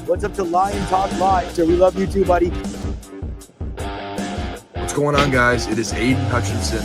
What's up to Lion Talk Live? So we love you too, buddy. What's going on, guys? It is Aiden Hutchinson.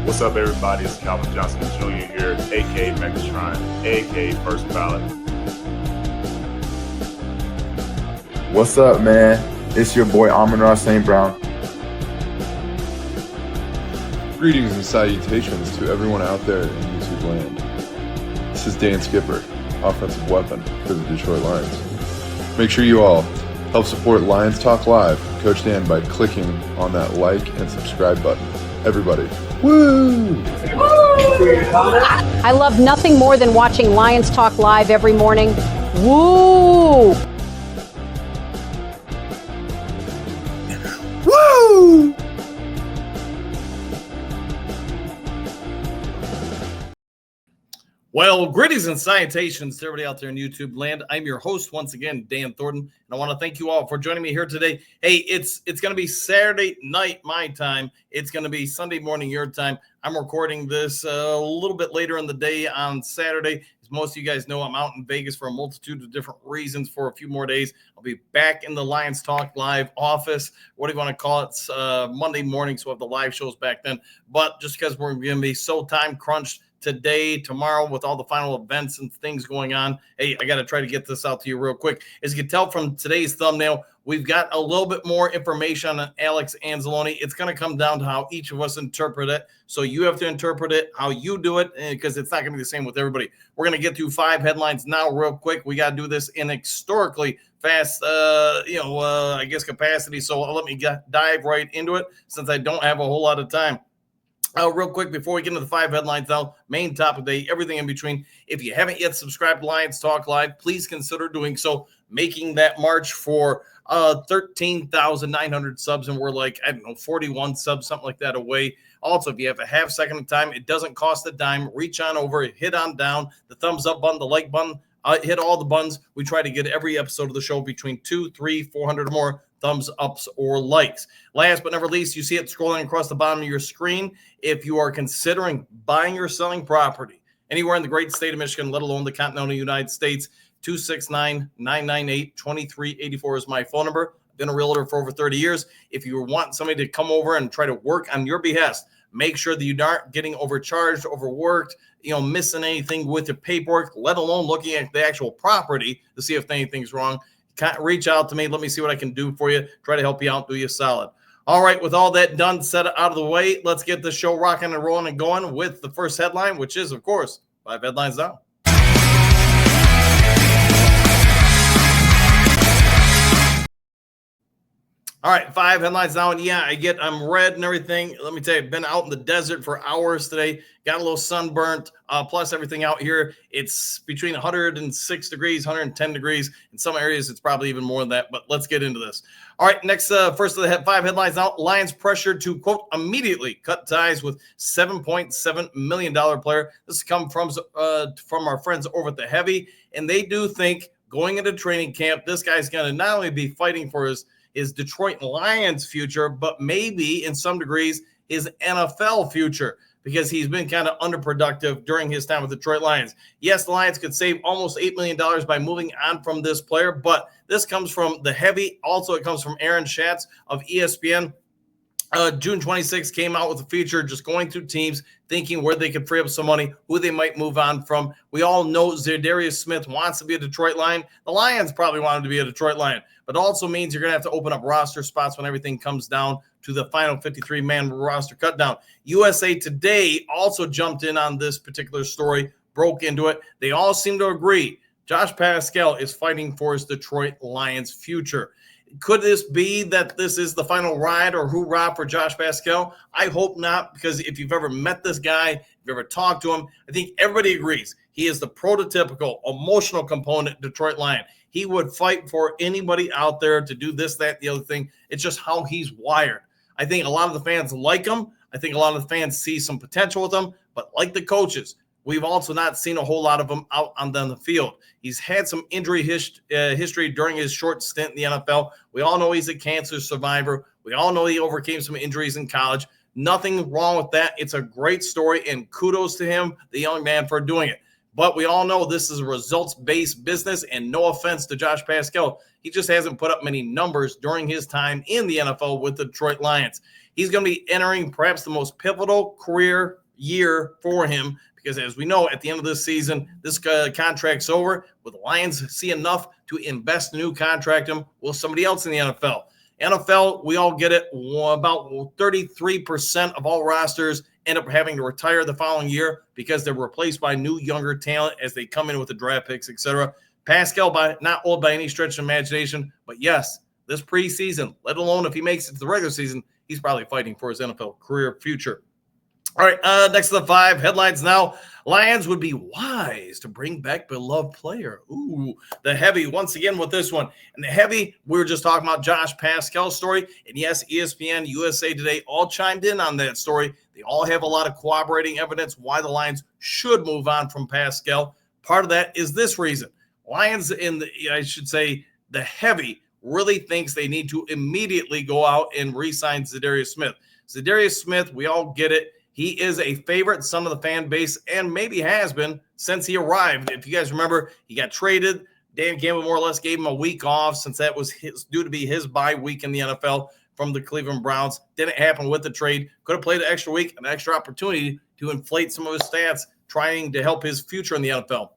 What's up, everybody? It's Calvin Johnson Jr. here, a.k.a. Megatron, a.k.a. First Ballot. What's up, man? It's your boy Amon-Ra St. Brown. Greetings and salutations to everyone out there in YouTube land. This is Dan Skipper, offensive weapon for the Detroit Lions. Make sure you all help support Lions Talk Live, Coach Dan, by clicking on that like and subscribe button. Everybody, woo! I love nothing more than watching Lions Talk Live every morning. Woo! Woo! Well, greetings and salutations to everybody out there in YouTube land. I'm your host once again, Dan Thornton, and I want to thank you all for joining me here today. Hey, it's going to be Saturday night my time. It's going to be Sunday morning your time. I'm recording this a little bit later in the day on Saturday. As most of you guys know, I'm out in Vegas for a multitude of different reasons for a few more days. I'll be back in the Lions Talk Live office. What do you want to call it? It's Monday morning, so we'll have the live shows back then. But just because we're going to be so time crunched today, tomorrow, with all the final events and things going on. Hey, I got to try to get this out to you real quick. As you can tell from today's thumbnail, we've got a little bit more information on Alex Anzalone. It's going to come down to how each of us interpret it. So you have to interpret it how you do it, because it's not going to be the same with everybody. We're going to get through 5 headlines now real quick. We got to do this in historically fast, I guess capacity. So let me dive right into it since I don't have a whole lot of time. Real quick, before we get into the 5 headlines now, main topic day, everything in between. If you haven't yet subscribed to Lions Talk Live, please consider doing so, making that march for 13,900 subs, and we're like, 41 subs, something like that away. Also, if you have a half second of time, it doesn't cost a dime. Reach on over, hit on down, the thumbs up button, the like button, hit all the buttons. We try to get every episode of the show between 200, 300, 400 or more thumbs ups or likes. Last but never least, you see it scrolling across the bottom of your screen. If you are considering buying or selling property anywhere in the great state of Michigan, let alone the continental United States, 269-998-2384 is my phone number. I've been a realtor for over 30 years. If you want somebody to come over and try to work on your behest, make sure that you aren't getting overcharged, overworked, missing anything with your paperwork, let alone looking at the actual property to see if anything's wrong. Reach out to me. Let me see what I can do for you. Try to help you out, do you solid. All right, with all that done, set it out of the way, let's get the show rocking and rolling and going with the first headline, which is, of course, 5 headlines down. All right, 5 headlines now, and yeah, I'm red and everything. Let me tell you, I've been out in the desert for hours today, got a little sunburnt, plus everything out here. It's between 106 degrees, 110 degrees. In some areas, it's probably even more than that, but let's get into this. All right, next, first of the 5 headlines out, Lions pressured to, quote, immediately cut ties with $7.7 million player. This has come from our friends over at the Heavy, and they do think going into training camp, this guy's going to not only be fighting for his Detroit Lions future, but maybe in some degrees his NFL future, because he's been kind of underproductive during his time with the Detroit Lions. Yes, the Lions could save almost $8 million by moving on from this player, but this comes from the Heavy. Also, it comes from Aaron Schatz of ESPN. June 26th came out with a feature just going through teams, thinking where they could free up some money, who they might move on from. We all know Za'Darius Smith wants to be a Detroit Lion. The Lions probably want him to be a Detroit Lion, but it also means you're going to have to open up roster spots when everything comes down to the final 53-man roster cut down. USA Today also jumped in on this particular story, broke into it. They all seem to agree Josh Pascal is fighting for his Detroit Lions future. Could this be that this is the final ride or hoorah for Josh Pascal? I hope not, because if you've ever met this guy, if you've ever talked to him, I think everybody agrees he is the prototypical emotional component Detroit Lion. He would fight for anybody out there to do this, that, the other thing. It's just how he's wired. I think a lot of the fans like him. I think a lot of the fans see some potential with him, but like the coaches, we've also not seen a whole lot of him out on the field. He's had some injury history during his short stint in the NFL. We all know he's a cancer survivor. We all know he overcame some injuries in college. Nothing wrong with that. It's a great story, and kudos to him, the young man, for doing it. But we all know this is a results-based business, and no offense to Josh Pascal, he just hasn't put up many numbers during his time in the NFL with the Detroit Lions. He's going to be entering perhaps the most pivotal career year for him because, as we know, at the end of this season, this contract's over. Will the Lions see enough to invest a new contract him? Will somebody else in the NFL? NFL, we all get it. About 33% of all rosters end up having to retire the following year because they're replaced by new, younger talent as they come in with the draft picks, etc. Pascal, not old by any stretch of imagination, but yes, this preseason, let alone if he makes it to the regular season, he's probably fighting for his NFL career future. All right, next to the 5 headlines now. Lions would be wise to bring back beloved player. Ooh, the heavy once again with this one. And the heavy, we were just talking about Josh Pascal's story. And yes, ESPN, USA Today all chimed in on that story. They all have a lot of corroborating evidence why the Lions should move on from Pascal. Part of that is this reason. Lions the heavy really thinks they need to immediately go out and re-sign Zadarius Smith. Zadarius Smith, we all get it. He is a favorite son of the fan base and maybe has been since he arrived. If you guys remember, he got traded. Dan Campbell more or less gave him a week off since that was due to be his bye week in the NFL from the Cleveland Browns. Didn't happen with the trade. Could have played an extra week, an extra opportunity to inflate some of his stats, trying to help his future in the NFL.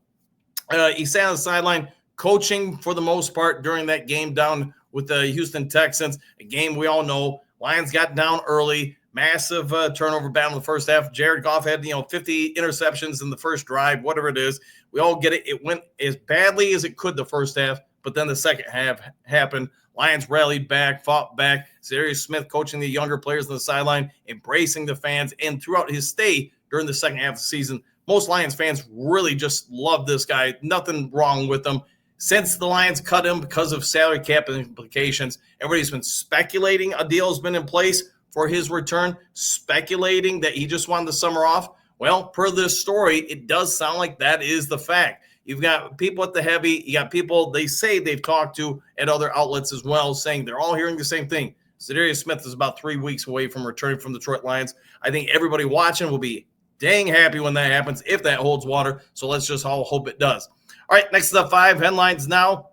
He sat on the sideline coaching for the most part during that game down with the Houston Texans, a game we all know. Lions got down early. Massive turnover battle in the first half. Jared Goff had, 50 interceptions in the first drive, whatever it is. We all get it. It went as badly as it could the first half, but then the second half happened. Lions rallied back, fought back. Zadarius Smith coaching the younger players on the sideline, embracing the fans, and throughout his stay during the second half of the season, most Lions fans really just love this guy. Nothing wrong with him. Since the Lions cut him because of salary cap implications, everybody's been speculating a deal has been in place for his return, speculating that he just wanted the summer off. Well, per this story, it does sound like that is the fact. You've got people at the heavy. You got people they say they've talked to at other outlets as well, saying they're all hearing the same thing. Zadarius Smith is about 3 weeks away from returning from the Detroit Lions. I think everybody watching will be dang happy when that happens, if that holds water. So let's just all hope it does. All right, next to the 5 headlines now.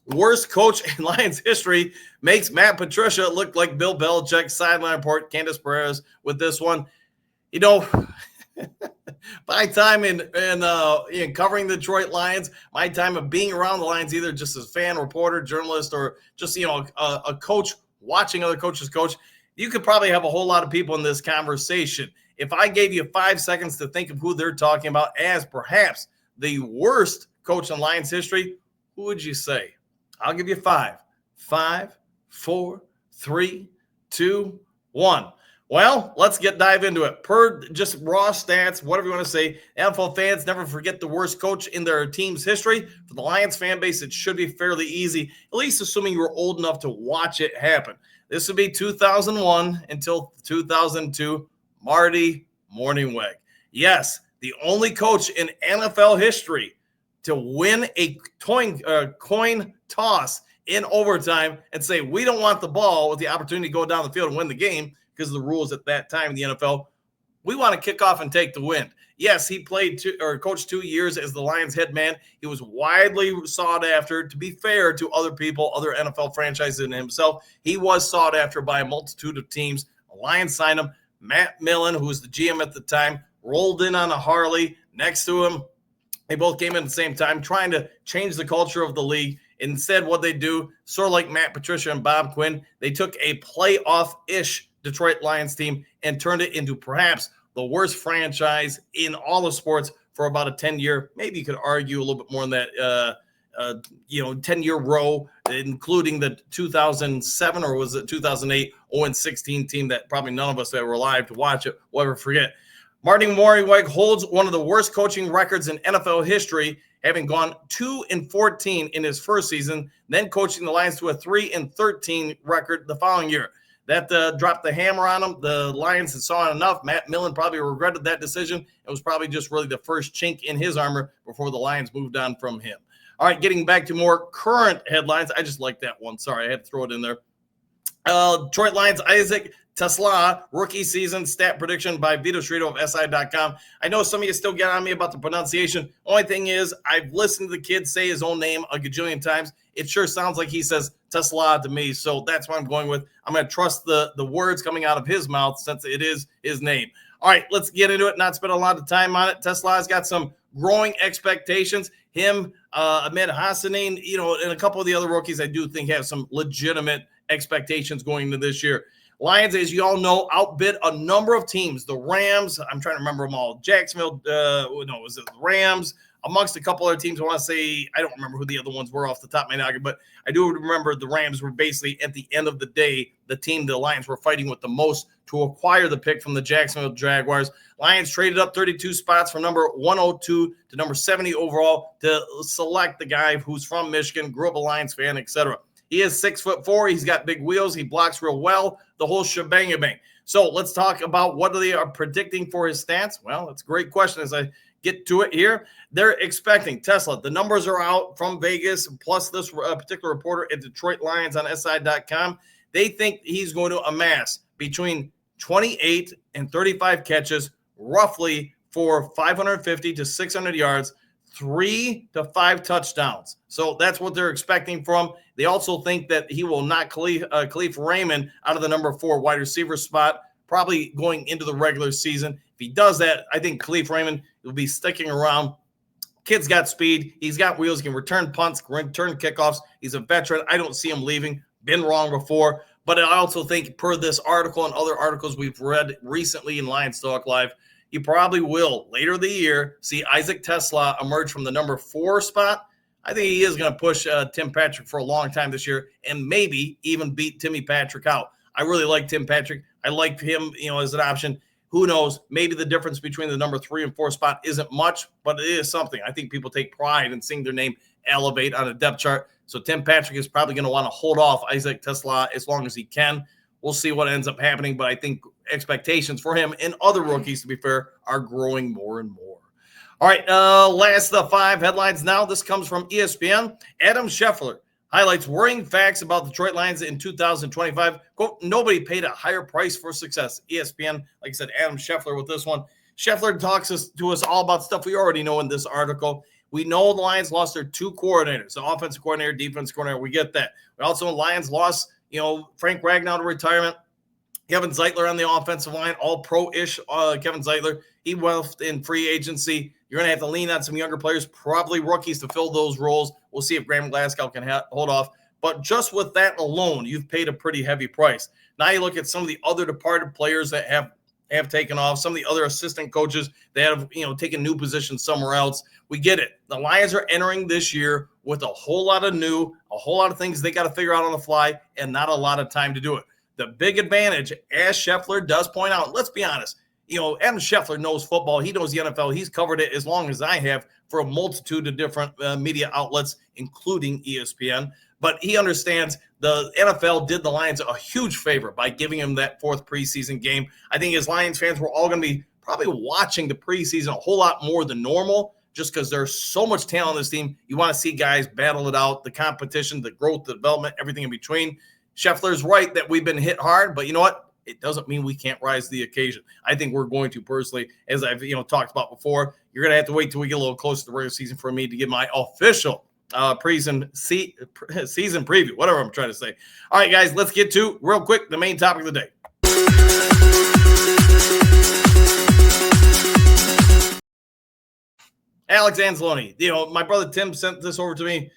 Worst coach in Lions history makes Matt Patricia look like Bill Belichick. Sideline report, Candace Perez with this one. My time in covering the Detroit Lions, my time of being around the Lions, either just as a fan, reporter, journalist, or just, a coach watching other coaches coach, you could probably have a whole lot of people in this conversation. If I gave you 5 seconds to think of who they're talking about as perhaps the worst coach in Lions history, who would you say? I'll give you 5. 5, 4, 3, 2, 1. Well, let's dive into it. Per just raw stats, whatever you want to say, NFL fans never forget the worst coach in their team's history. For the Lions fan base, it should be fairly easy, at least assuming you were old enough to watch it happen. This would be 2001 until 2002, Marty Mornhinweg. Yes, the only coach in NFL history to win a coin toss in overtime and say, we don't want the ball with the opportunity to go down the field and win the game because of the rules at that time in the NFL. We want to kick off and take the win. Yes, he coached 2 years as the Lions head man. He was widely sought after. To be fair to other people, other NFL franchises and himself, he was sought after by a multitude of teams. The Lions signed him. Matt Millen, who was the GM at the time, rolled in on a Harley next to him. They both came in at the same time, trying to change the culture of the league. Instead, what they do, sort of like Matt Patricia and Bob Quinn, they took a playoff-ish Detroit Lions team and turned it into perhaps the worst franchise in all of sports for about a 10-year, maybe you could argue a little bit more than that, 10-year row, including the 2007 or was it 2008 0-16 team that probably none of us that were alive to watch it will ever forget. Marty Mornhinweg holds one of the worst coaching records in NFL history, having gone 2-14 in his first season, then coaching the Lions to a 3-13 record the following year. That dropped the hammer on him. The Lions had saw enough. Matt Millen probably regretted that decision. It was probably just really the first chink in his armor before the Lions moved on from him. All right, getting back to more current headlines. I just like that one. Sorry, I had to throw it in there. Detroit Lions Isaac Tesla rookie season stat prediction by Vito Srito of SI.com. I know some of you still get on me about the pronunciation. Only thing is, I've listened to the kid say his own name a gajillion times. It sure sounds like he says Tesla to me, so that's what I'm going with. I'm going to trust the words coming out of his mouth since it is his name. All right, let's get into it. Not spend a lot of time on it. Tesla's got some growing expectations. Him, Ahmed Hassanin, and a couple of the other rookies I do think have some legitimate expectations going into this year. Lions, as you all know, outbid a number of teams. The Rams, I'm trying to remember them all. Jacksonville, was it the Rams? Amongst a couple other teams, I want to say, I don't remember who the other ones were off the top of my noggin, but I do remember the Rams were basically, at the end of the day, the team the Lions were fighting with the most to acquire the pick from the Jacksonville Jaguars. Lions traded up 32 spots from number 102 to number 70 overall to select the guy who's from Michigan, grew up a Lions fan, etc. He is 6'4". He's got big wheels. He blocks real well. The whole shebang-a-bang. So let's talk about what they are predicting for his stats. Well, that's a great question as I get to it here. They're expecting Tesla. The numbers are out from Vegas, plus this particular reporter at Detroit Lions on SI.com. They think he's going to amass between 28 and 35 catches, roughly for 550 to 600 yards, 3 to 5 touchdowns. So that's what they're expecting from. They also think that he will knock Khalif Raymond out of the number 4 wide receiver spot, probably going into the regular season. If he does that, I think Khalif Raymond will be sticking around. Kid's got speed. He's got wheels. He can return punts, return kickoffs. He's a veteran. I don't see him leaving. Been wrong before. But I also think, per this article and other articles we've read recently in Lions Talk Live, you probably will, later in the year, see Isaac Tesla emerge from the number 4 spot. I think he is going to push Tim Patrick for a long time this year and maybe even beat Timmy Patrick out. I really like Tim Patrick. I like him, as an option. Who knows? Maybe the difference between the number 3 and 4 spot isn't much, but it is something. I think people take pride in seeing their name elevate on a depth chart. So Tim Patrick is probably going to want to hold off Isaac Tesla as long as he can. We'll see what ends up happening, but I think expectations for him and other rookies, to be fair, are growing more and more. All right, last 5 headlines now. This comes from ESPN. Adam Scheffler highlights worrying facts about the Detroit Lions in 2025. Quote, nobody paid a higher price for success. ESPN, like I said, Adam Scheffler with this one. Scheffler talks to us all about stuff we already know in this article. We know the Lions lost their 2 coordinators, the offensive coordinator, defense coordinator. We get that. We also know the Lions lost, Frank Ragnow to retirement. Kevin Zeitler on the offensive line, all pro-ish Kevin Zeitler. He left in free agency. You're going to have to lean on some younger players, probably rookies, to fill those roles. We'll see if Graham Glasgow can hold off. But just with that alone, you've paid a pretty heavy price. Now you look at some of the other departed players that have taken off, some of the other assistant coaches that have, taken new positions somewhere else. We get it. The Lions are entering this year with a whole lot of things they got to figure out on the fly and not a lot of time to do it. The big advantage, as Scheffler does point out, let's be honest, Adam Scheffler knows football. He knows the NFL. He's covered it as long as I have for a multitude of different media outlets, including ESPN. But he understands the NFL did the Lions a huge favor by giving him that 4th preseason game. I think as Lions fans, we're all going to be probably watching the preseason a whole lot more than normal just because there's so much talent on this team. You want to see guys battle it out, the competition, the growth, the development, everything in between. Scheffler's right that we've been hit hard, but you know what? It doesn't mean we can't rise to the occasion. I think we're going to personally, as I've talked about before. You're going to have to wait till we get a little closer to the regular season for me to give my official season preview, whatever I'm trying to say. All right, guys, let's get to real quick the main topic of the day. Alex Anzalone. My brother Tim sent this over to me.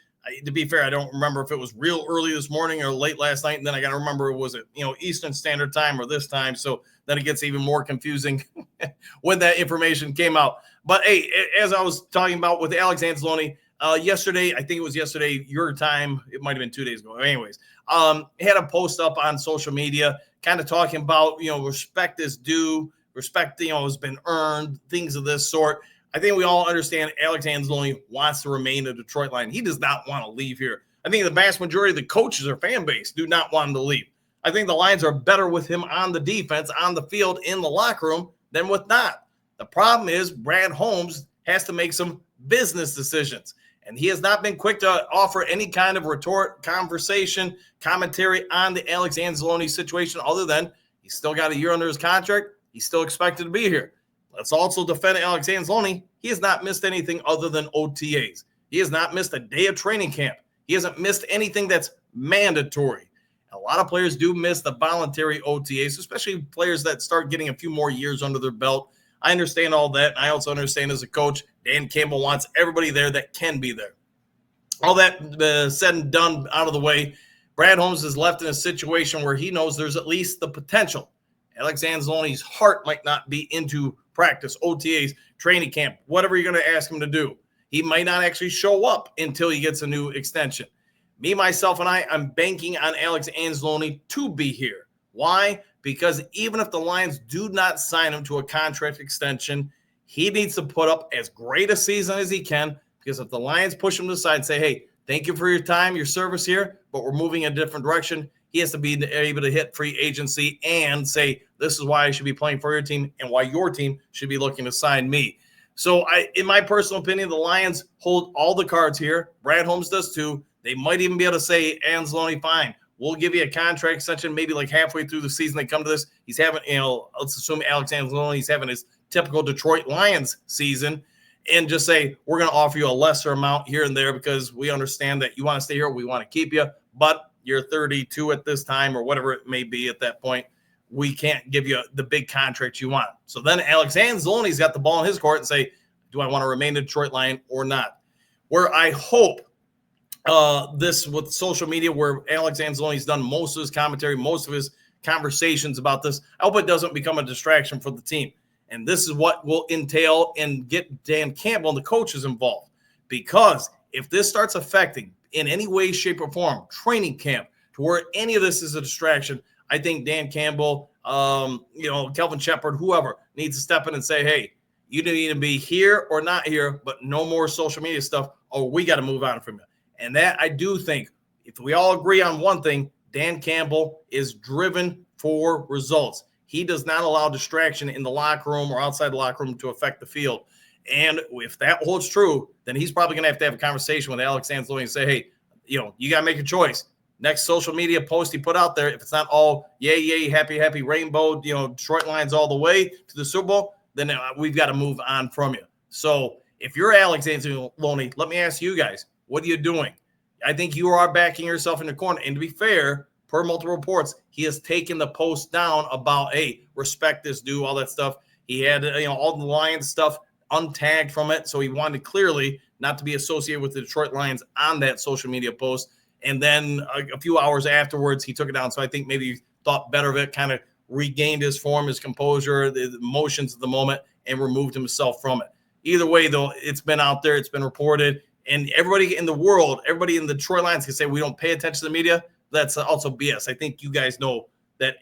To be fair, I don't remember if it was real early this morning or late last night. And then I got to remember, was it, Eastern Standard Time or this time? So then it gets even more confusing when that information came out. But hey, as I was talking about with Alex Anzalone yesterday, I think it was yesterday, your time, it might've been 2 days ago. Anyways, had a post up on social media, kind of talking about, respect is due, respect, has been earned, things of this sort. I think we all understand Alex Anzalone wants to remain a Detroit Lion. He does not want to leave here. I think the vast majority of the coaches or fan base do not want him to leave. I think the Lions are better with him on the defense, on the field, in the locker room than with not. The problem is Brad Holmes has to make some business decisions, and he has not been quick to offer any kind of retort, conversation, commentary on the Alex Anzalone situation other than He's still got a year under his contract. He's still expected to be here. Let's also defend Alex Anzalone. He has not missed anything other than OTAs. He has not missed a day of training camp. He hasn't missed anything that's mandatory. A lot of players do miss the voluntary OTAs, especially players that start getting a few more years under their belt. I understand all that. And I also understand as a coach, Dan Campbell wants everybody there that can be there. All that said and done out of the way, Brad Holmes is left in a situation where he knows there's at least the potential. Alex Anzalone's heart might not be into practice, OTAs, training camp, whatever you're going to ask him to do. He might not actually show up until he gets a new extension. Me, myself, and I'm banking on Alex Anzalone to be here. Why? Because even if the Lions do not sign him to a contract extension, he needs to put up as great a season as he can, because if the Lions push him to the side and say, hey, thank you for your time, your service here, but we're moving in a different direction, he has to be able to hit free agency and say, this is why I should be playing for your team and why your team should be looking to sign me. So in my personal opinion, the Lions hold all the cards here. Brad Holmes does too. They might even be able to say, Anzalone, fine, we'll give you a contract extension maybe like halfway through the season they come to this. He's having, let's assume Alex Anzalone, he's having his typical Detroit Lions season, and just say, we're going to offer you a lesser amount here and there because we understand that you want to stay here. We want to keep you, but you're 32 at this time or whatever it may be at that point. We can't give you the big contract you want. So then Alex Anzalone's got the ball in his court and say, do I want to remain a Detroit Lion or not? Where I hope this with social media, where Alex Anzalone's done most of his commentary, most of his conversations about this, I hope it doesn't become a distraction for the team. And this is what will entail and get Dan Campbell and the coaches involved. Because if this starts affecting in any way, shape, or form training camp to where any of this is a distraction, I think Dan Campbell, Kelvin Shepard, whoever, needs to step in and say, hey, you need to be here or not here, but no more social media stuff, or we got to move on from you. And that, I do think, if we all agree on one thing, Dan Campbell is driven for results. He does not allow distraction in the locker room or outside the locker room to affect the field. And if that holds true, then he's probably going to have a conversation with Alex Anzalone and say, hey, you got to make a choice. Next social media post he put out there, if it's not all yay, happy, rainbow, Detroit Lions all the way to the Super Bowl, then we've got to move on from you. So if you're Alex Anzalone, let me ask you guys, what are you doing? I think you are backing yourself in the corner. And to be fair, per multiple reports, he has taken the post down about, hey, respect this dude, all that stuff. He had, all the Lions stuff untagged from it. So he wanted clearly not to be associated with the Detroit Lions on that social media post. And then a few hours afterwards, he took it down. So I think maybe he thought better of it, kind of regained his form, his composure, the emotions of the moment, and removed himself from it. Either way, though, it's been out there. It's been reported. And everybody in the world, everybody in the Detroit Lions can say we don't pay attention to the media. That's also BS. I think you guys know that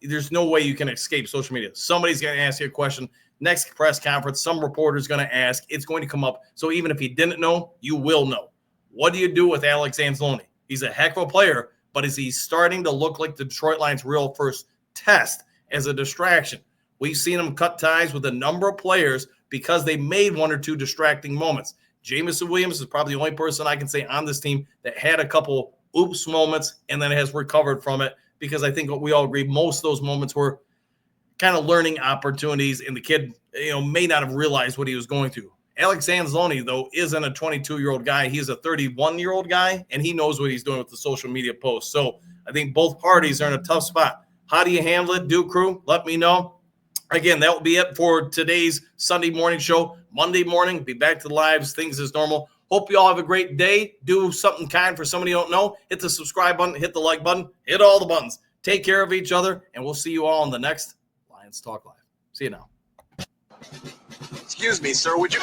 there's no way you can escape social media. Somebody's going to ask you a question. Next press conference, some reporter's going to ask. It's going to come up. So even if he didn't know, you will know. What do you do with Alex Anzalone? He's a heck of a player, but is he starting to look like the Detroit Lions' real first test as a distraction? We've seen him cut ties with a number of players because they made one or two distracting moments. Jamison Williams is probably the only person I can say on this team that had a couple oops moments and then has recovered from it, because I think what we all agree, most of those moments were kind of learning opportunities, and the kid, may not have realized what he was going through. Alex Anzalone, though, isn't a 22-year-old guy. He's a 31-year-old guy, and he knows what he's doing with the social media posts. So I think both parties are in a tough spot. How do you handle it, Duke Crew? Let me know. Again, that will be it for today's Sunday morning show. Monday morning, be back to the lives, things as normal. Hope you all have a great day. Do something kind for somebody you don't know. Hit the subscribe button, hit the like button, hit all the buttons. Take care of each other, and we'll see you all on the next Lions Talk Live. See you now. Excuse me, sir, would you...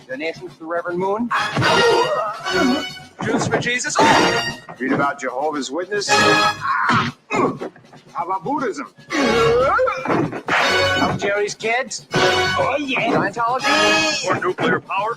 Donations to the Reverend Moon? Jews for Jesus? Read about Jehovah's Witness? How about Buddhism? How Jerry's kids? Oh, yeah. Scientology? Or nuclear power?